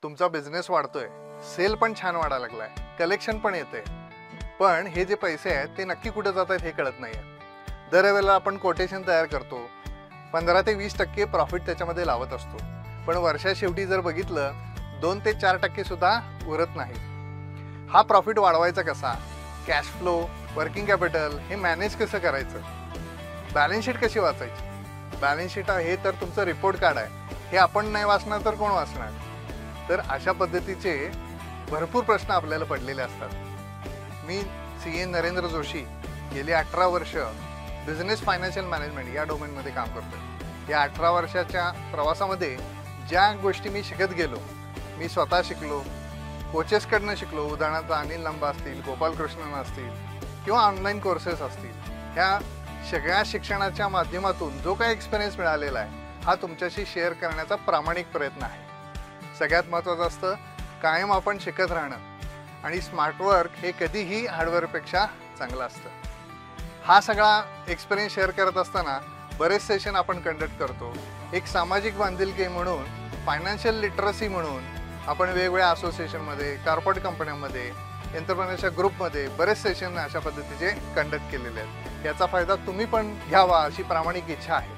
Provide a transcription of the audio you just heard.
तुमचा बिझनेस वाढतोय, सेल पण छान वाढायला लागलाय, कलेक्शन पण येते, पण हे जे पैसे आहेत ते नक्की कुठे जात आहेत हे कळत नाहीये. दरवेळेला आपण कोटेशन तयार करतो, 15 ते 20% प्रॉफिट त्याच्यामध्ये लावत असतो, पण वर्षा शेवटी जर बघितलं 2 ते 4% सुद्धा उरत नाही. हा प्रॉफिट वाढवायचा कसा, कॅश फ्लो, वर्किंग कॅपिटल हे मॅनेज कसं करायचं, बॅलन्स शीट कशी वाचायची. बॅलन्स शीट हे तर तुमचं रिपोर्ट कार्ड आहे, हे आपण नाही वाचणार तर कोण वाचणार. तर अशा पद्धतीचे भरपूर प्रश्न आपल्याला पडलेले असतात. मी CA नरेंद्र जोशी गेली 18 वर्ष बिझनेस फायनान्शियल मॅनेजमेंट या डोमेनमध्ये काम करतोय. या 18 वर्षाच्या प्रवासामध्ये ज्या गोष्टी मी शिकत गेलो, मी स्वतः शिकलो, कोचेसकडनं शिकलो, उदाहरणार्थ अनिल लंबा असतील, गोपाल कृष्णन असतील किंवा ऑनलाईन कोर्सेस असतील, ह्या सगळ्या शिक्षणाच्या माध्यमातून जो काही एक्सपिरियन्स मिळालेला आहे हा तुमच्याशी शेअर करण्याचा प्रामाणिक प्रयत्न आहे. सगळ्यात महत्त्वाचं असतं कायम आपण शिकत राहणं आणि स्मार्ट वर्क हे कधीही हार्डवर्कपेक्षा चांगलं असतं. हा सगळा एक्सपिरियन्स शेअर करत असताना बरेच सेशन आपण कंडक्ट करतो. एक सामाजिक बांधिलकी म्हणून, फायनान्शियल लिटरसी म्हणून आपण वेगवेगळ्या असोसिएशनमध्ये, कॉर्पोरेट कंपन्यांमध्ये, एंटरप्रेन्योरच्या ग्रुपमध्ये बरेच सेशन अशा पद्धतीचे कंडक्ट केलेले आहेत. याचा फायदा तुम्ही पण घ्यावा अशी प्रामाणिक इच्छा आहे.